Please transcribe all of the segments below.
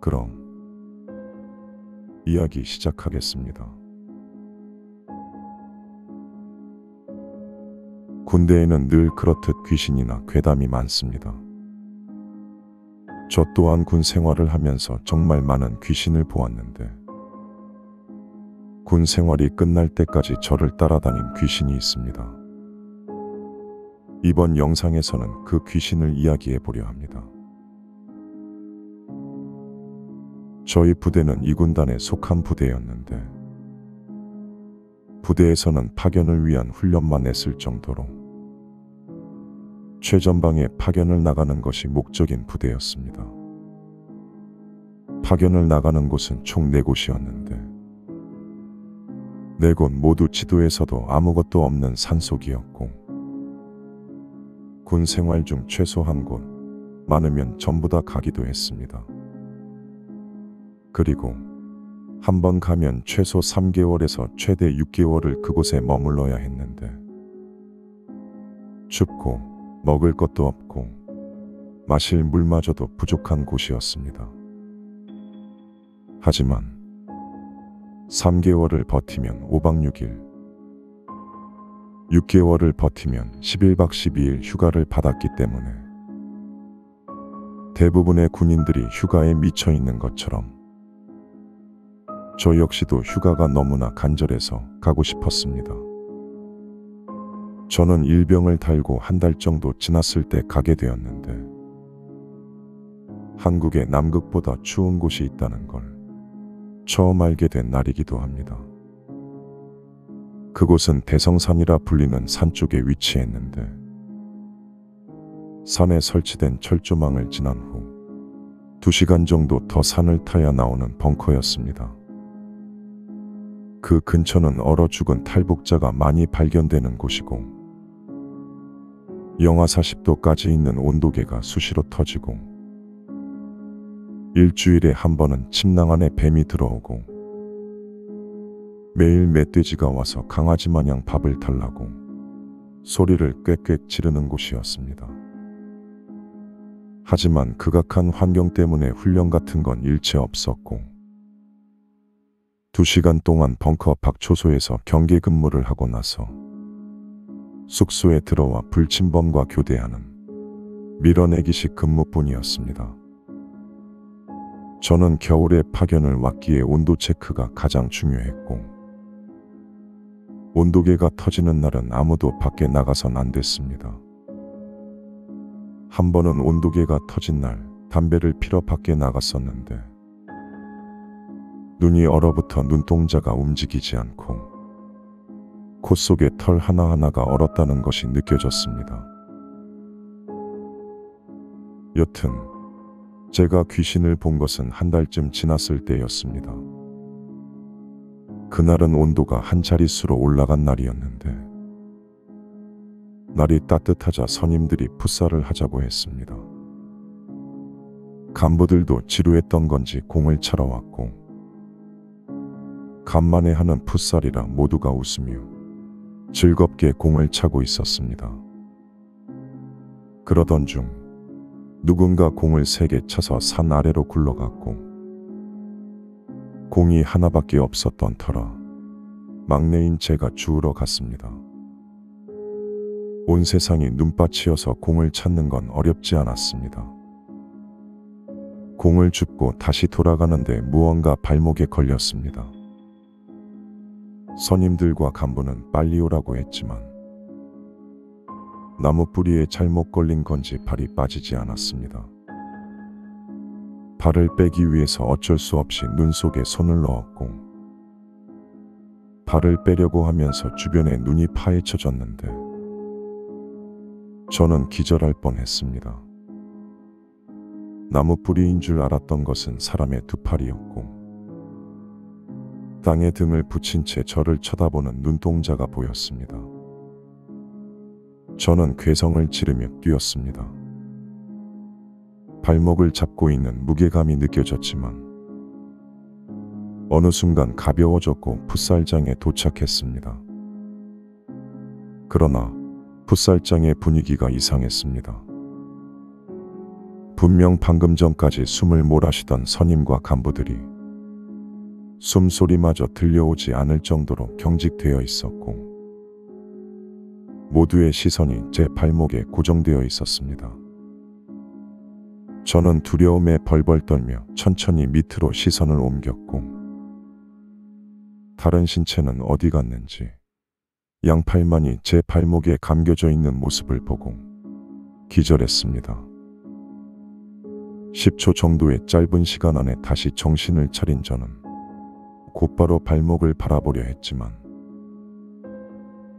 그럼 이야기 시작하겠습니다. 군대에는 늘 그렇듯 귀신이나 괴담이 많습니다. 저 또한 군 생활을 하면서 정말 많은 귀신을 보았는데 군 생활이 끝날 때까지 저를 따라다닌 귀신이 있습니다. 이번 영상에서는 그 귀신을 이야기해 보려 합니다. 저희 부대는 이 군단에 속한 부대였는데 부대에서는 파견을 위한 훈련만 했을 정도로 최전방에 파견을 나가는 것이 목적인 부대였습니다. 파견을 나가는 곳은 총 4곳이었는데 4곳 모두 지도에서도 아무것도 없는 산속이었고 군 생활 중 최소 한 곳, 많으면 전부 다 가기도 했습니다. 그리고 한 번 가면 최소 3개월에서 최대 6개월을 그곳에 머물러야 했는데 춥고 먹을 것도 없고 마실 물마저도 부족한 곳이었습니다. 하지만 3개월을 버티면 5박 6일, 6개월을 버티면 11박 12일 휴가를 받았기 때문에 대부분의 군인들이 휴가에 미쳐 있는 것처럼 저 역시도 휴가가 너무나 간절해서 가고 싶었습니다. 저는 일병을 달고 한 달 정도 지났을 때 가게 되었는데 한국의 남극보다 추운 곳이 있다는 걸 처음 알게 된 날이기도 합니다. 그곳은 대성산이라 불리는 산 쪽에 위치했는데 산에 설치된 철조망을 지난 후 2시간 정도 더 산을 타야 나오는 벙커였습니다. 그 근처는 얼어 죽은 탈북자가 많이 발견되는 곳이고 영하 40도까지 있는 온도계가 수시로 터지고 일주일에 한 번은 침낭 안에 뱀이 들어오고 매일 멧돼지가 와서 강아지 마냥 밥을 달라고 소리를 꽥꽥 지르는 곳이었습니다. 하지만 극악한 환경 때문에 훈련 같은 건 일체 없었고 2시간 동안 벙커 밖 초소에서 경계 근무를 하고 나서 숙소에 들어와 불침범과 교대하는 밀어내기식 근무뿐이었습니다. 저는 겨울에 파견을 왔기에 온도 체크가 가장 중요했고 온도계가 터지는 날은 아무도 밖에 나가선 안 됐습니다. 한 번은 온도계가 터진 날 담배를 피러 밖에 나갔었는데 눈이 얼어붙어 눈동자가 움직이지 않고 코 속에 털 하나하나가 얼었다는 것이 느껴졌습니다. 여튼 제가 귀신을 본 것은 한 달쯤 지났을 때였습니다. 그날은 온도가 한 자릿수로 올라간 날이었는데 날이 따뜻하자 선임들이 풋살을 하자고 했습니다. 간부들도 지루했던 건지 공을 차러 왔고 간만에 하는 풋살이라 모두가 웃으며 즐겁게 공을 차고 있었습니다. 그러던 중 누군가 공을 3개 차서 산 아래로 굴러갔고 공이 하나밖에 없었던 터라 막내인 제가 주우러 갔습니다. 온 세상이 눈밭이어서 공을 찾는 건 어렵지 않았습니다. 공을 줍고 다시 돌아가는데 무언가 발목에 걸렸습니다. 선임들과 간부는 빨리 오라고 했지만 나무 뿌리에 잘못 걸린 건지 발이 빠지지 않았습니다. 발을 빼기 위해서 어쩔 수 없이 눈 속에 손을 넣었고 발을 빼려고 하면서 주변에 눈이 파헤쳐졌는데 저는 기절할 뻔했습니다. 나무 뿌리인 줄 알았던 것은 사람의 2팔이었고 땅에 등을 붙인 채 저를 쳐다보는 눈동자가 보였습니다. 저는 괴성을 지르며 뛰었습니다. 발목을 잡고 있는 무게감이 느껴졌지만 어느 순간 가벼워졌고 풋살장에 도착했습니다. 그러나 풋살장의 분위기가 이상했습니다. 분명 방금 전까지 숨을 몰아쉬던 선임과 간부들이 숨소리마저 들려오지 않을 정도로 경직되어 있었고 모두의 시선이 제 발목에 고정되어 있었습니다. 저는 두려움에 벌벌 떨며 천천히 밑으로 시선을 옮겼고 다른 신체는 어디 갔는지 양팔만이 제 발목에 감겨져 있는 모습을 보고 기절했습니다. 10초 정도의 짧은 시간 안에 다시 정신을 차린 저는 곧바로 발목을 바라보려 했지만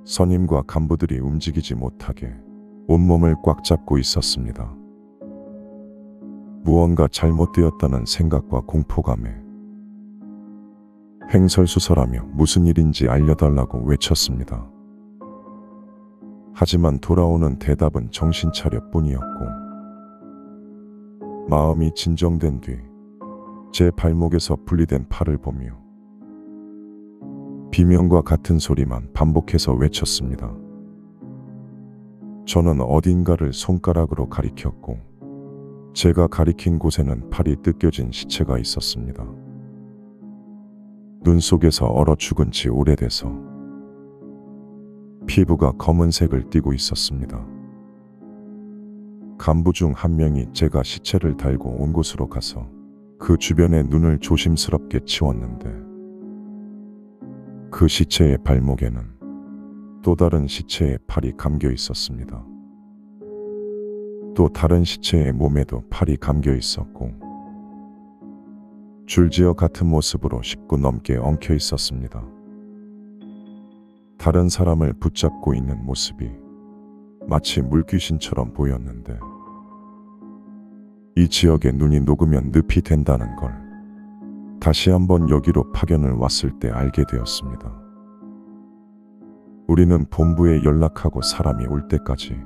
선임과 간부들이 움직이지 못하게 온몸을 꽉 잡고 있었습니다. 무언가 잘못되었다는 생각과 공포감에 횡설수설하며 무슨 일인지 알려달라고 외쳤습니다. 하지만 돌아오는 대답은 정신 차려 뿐이었고 마음이 진정된 뒤 제 발목에서 분리된 팔을 보며 비명과 같은 소리만 반복해서 외쳤습니다. 저는 어딘가를 손가락으로 가리켰고 제가 가리킨 곳에는 팔이 뜯겨진 시체가 있었습니다. 눈 속에서 얼어 죽은 지 오래돼서 피부가 검은색을 띠고 있었습니다. 간부 중 한 명이 제가 시체를 달고 온 곳으로 가서 그 주변에 눈을 조심스럽게 치웠는데 그 시체의 발목에는 또 다른 시체의 팔이 감겨 있었습니다. 또 다른 시체의 몸에도 팔이 감겨 있었고 줄지어 같은 모습으로 10구 넘게 엉켜 있었습니다. 다른 사람을 붙잡고 있는 모습이 마치 물귀신처럼 보였는데 이 지역에 눈이 녹으면 늪이 된다는 걸 다시 한번 여기로 파견을 왔을 때 알게 되었습니다. 우리는 본부에 연락하고 사람이 올 때까지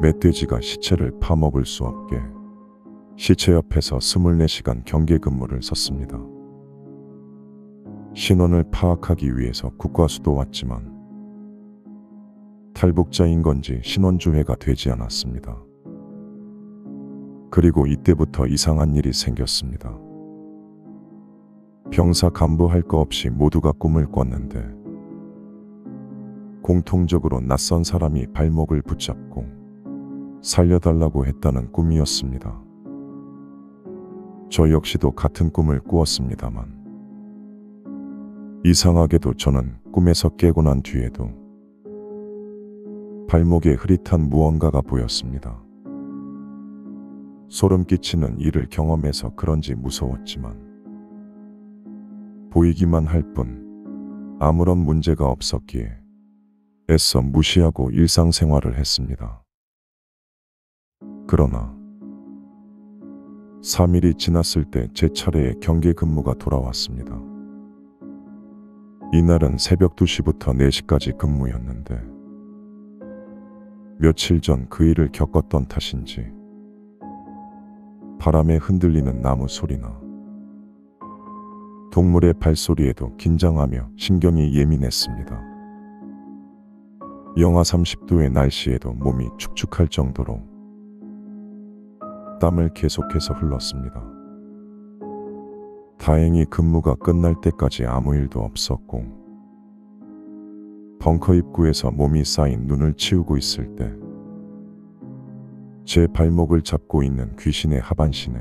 멧돼지가 시체를 파먹을 수 없게 시체 옆에서 24시간 경계 근무를 섰습니다. 신원을 파악하기 위해서 국과수도 왔지만 탈북자인 건지 신원주회가 되지 않았습니다. 그리고 이때부터 이상한 일이 생겼습니다. 병사 간부 할 거 없이 모두가 꿈을 꿨는데 공통적으로 낯선 사람이 발목을 붙잡고 살려달라고 했다는 꿈이었습니다. 저 역시도 같은 꿈을 꾸었습니다만 이상하게도 저는 꿈에서 깨고 난 뒤에도 발목에 흐릿한 무언가가 보였습니다. 소름 끼치는 일을 경험해서 그런지 무서웠지만 보이기만 할 뿐 아무런 문제가 없었기에 애써 무시하고 일상생활을 했습니다. 그러나 3일이 지났을 때 제 차례에 경계 근무가 돌아왔습니다. 이날은 새벽 2시부터 4시까지 근무였는데 며칠 전 그 일을 겪었던 탓인지 바람에 흔들리는 나무 소리나 동물의 발소리에도 긴장하며 신경이 예민했습니다. 영하 30도의 날씨에도 몸이 축축할 정도로 땀을 계속해서 흘렀습니다. 다행히 근무가 끝날 때까지 아무 일도 없었고 벙커 입구에서 몸이 쌓인 눈을 치우고 있을 때 제 발목을 잡고 있는 귀신의 하반신에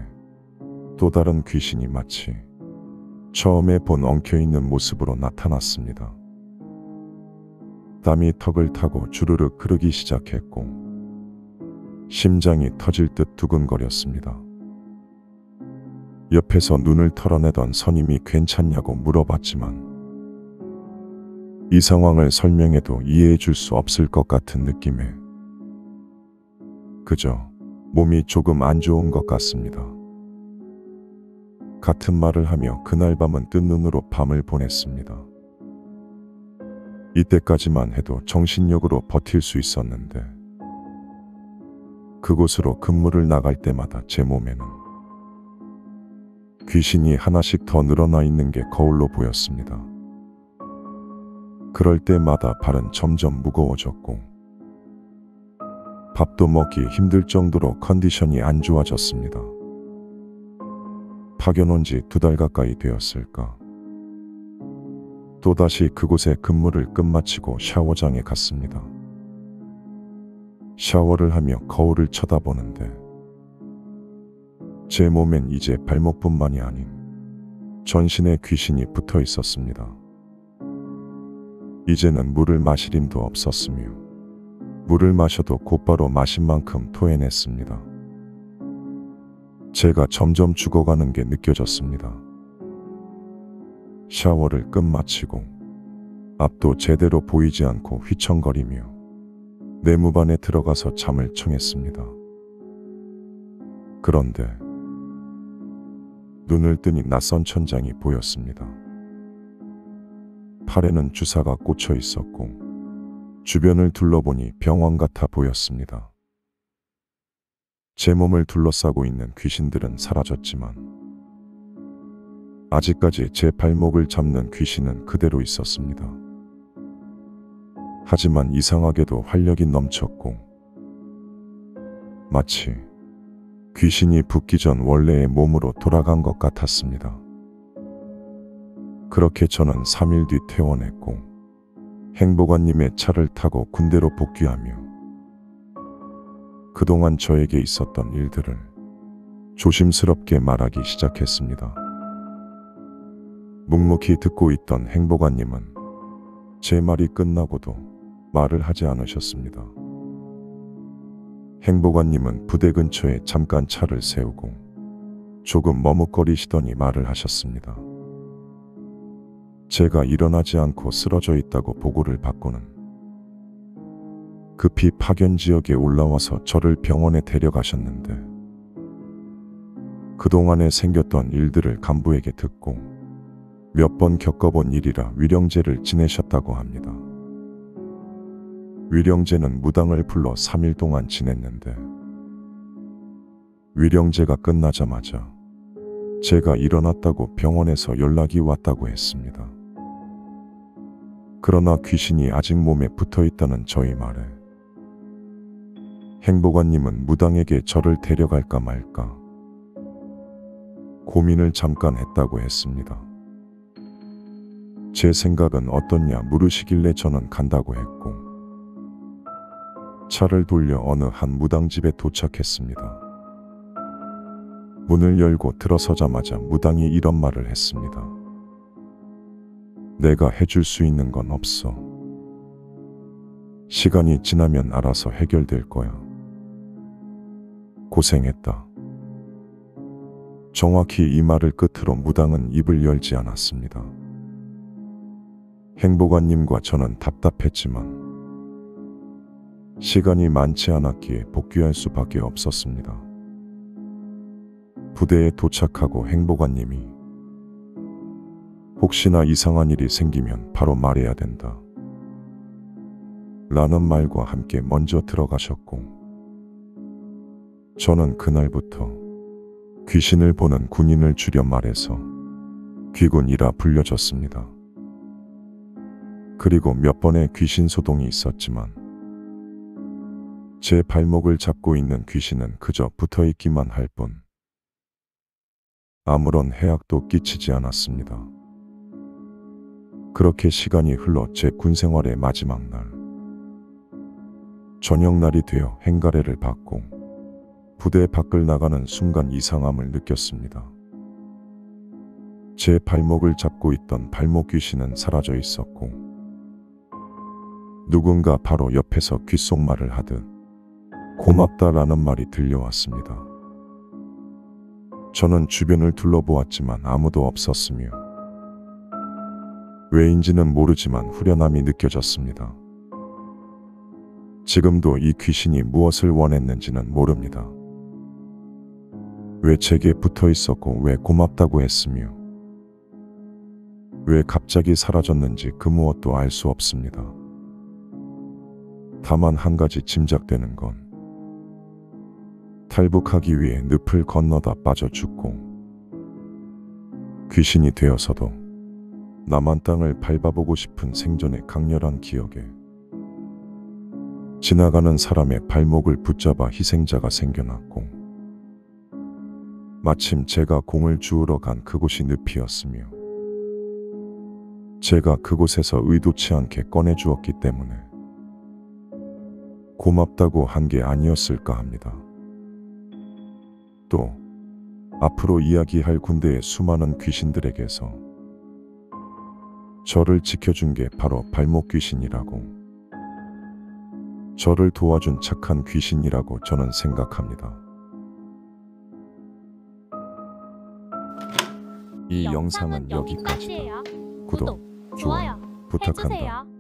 또 다른 귀신이 마치 처음에 본 엉켜있는 모습으로 나타났습니다. 땀이 턱을 타고 주르륵 흐르기 시작했고 심장이 터질 듯 두근거렸습니다. 옆에서 눈을 털어내던 선임이 괜찮냐고 물어봤지만 이 상황을 설명해도 이해해 줄 수 없을 것 같은 느낌에 그저 몸이 조금 안 좋은 것 같습니다. 같은 말을 하며 그날 밤은 뜬 눈으로 밤을 보냈습니다. 이때까지만 해도 정신력으로 버틸 수 있었는데 그곳으로 근무를 나갈 때마다 제 몸에는 귀신이 하나씩 더 늘어나 있는 게 거울로 보였습니다. 그럴 때마다 발은 점점 무거워졌고 밥도 먹기 힘들 정도로 컨디션이 안 좋아졌습니다. 파견 온 지 2달 가까이 되었을까. 또다시 그곳에 근무를 끝마치고 샤워장에 갔습니다. 샤워를 하며 거울을 쳐다보는데 제 몸엔 이제 발목뿐만이 아닌 전신에 귀신이 붙어 있었습니다. 이제는 물을 마실 힘도 없었으며 물을 마셔도 곧바로 마신 만큼 토해냈습니다. 제가 점점 죽어가는 게 느껴졌습니다. 샤워를 끝마치고 앞도 제대로 보이지 않고 휘청거리며 내무반에 들어가서 잠을 청했습니다. 그런데 눈을 뜨니 낯선 천장이 보였습니다. 팔에는 주사가 꽂혀 있었고 주변을 둘러보니 병원 같아 보였습니다. 제 몸을 둘러싸고 있는 귀신들은 사라졌지만 아직까지 제 발목을 잡는 귀신은 그대로 있었습니다. 하지만 이상하게도 활력이 넘쳤고 마치 귀신이 붙기 전 원래의 몸으로 돌아간 것 같았습니다. 그렇게 저는 3일 뒤 퇴원했고 행보관님의 차를 타고 군대로 복귀하며 그동안 저에게 있었던 일들을 조심스럽게 말하기 시작했습니다. 묵묵히 듣고 있던 행보관님은 제 말이 끝나고도 말을 하지 않으셨습니다. 행보관님은 부대 근처에 잠깐 차를 세우고 조금 머뭇거리시더니 말을 하셨습니다. 제가 일어나지 않고 쓰러져 있다고 보고를 받고는 급히 파견 지역에 올라와서 저를 병원에 데려가셨는데 그동안에 생겼던 일들을 간부에게 듣고 몇 번 겪어본 일이라 위령제를 지내셨다고 합니다. 위령제는 무당을 불러 3일 동안 지냈는데 위령제가 끝나자마자 제가 일어났다고 병원에서 연락이 왔다고 했습니다. 그러나 귀신이 아직 몸에 붙어 있다는 저희 말에 행보관님은 무당에게 저를 데려갈까 말까 고민을 잠깐 했다고 했습니다. 제 생각은 어떻냐 물으시길래 저는 간다고 했고 차를 돌려 어느 한 무당집에 도착했습니다. 문을 열고 들어서자마자 무당이 이런 말을 했습니다. 내가 해줄 수 있는 건 없어. 시간이 지나면 알아서 해결될 거야. 고생했다. 정확히 이 말을 끝으로 무당은 입을 열지 않았습니다. 행보관님과 저는 답답했지만 시간이 많지 않았기에 복귀할 수밖에 없었습니다. 부대에 도착하고 행보관님이 혹시나 이상한 일이 생기면 바로 말해야 된다 라는 말과 함께 먼저 들어가셨고 저는 그날부터 귀신을 보는 군인을 줄여 말해서 귀군이라 불려졌습니다. 그리고 몇 번의 귀신 소동이 있었지만 제 발목을 잡고 있는 귀신은 그저 붙어있기만 할 뿐 아무런 해악도 끼치지 않았습니다. 그렇게 시간이 흘러 제 군생활의 마지막 날 저녁날이 되어 행가래를 받고 부대 밖을 나가는 순간 이상함을 느꼈습니다. 제 발목을 잡고 있던 발목 귀신은 사라져 있었고 누군가 바로 옆에서 귓속말을 하듯 고맙다라는 말이 들려왔습니다. 저는 주변을 둘러보았지만 아무도 없었으며 왜인지는 모르지만 후련함이 느껴졌습니다. 지금도 이 귀신이 무엇을 원했는지는 모릅니다. 왜 제게 붙어 있었고 왜 고맙다고 했으며 왜 갑자기 사라졌는지 그 무엇도 알 수 없습니다. 다만 한 가지 짐작되는 건 탈북하기 위해 늪을 건너다 빠져 죽고 귀신이 되어서도 남한 땅을 밟아보고 싶은 생존의 강렬한 기억에 지나가는 사람의 발목을 붙잡아 희생자가 생겨났고, 마침 제가 공을 주우러 간 그곳이 늪이었으며 제가 그곳에서 의도치 않게 꺼내주었기 때문에 고맙다고 한 게 아니었을까 합니다. 또 앞으로 이야기할 군대의 수많은 귀신들에게서 저를 지켜준 게 바로 발목 귀신이라고, 저를 도와준 착한 귀신이라고 저는 생각합니다. 이 영상은 여기까지다. 끝이에요. 구독, 좋아요 부탁한다. 해주세요.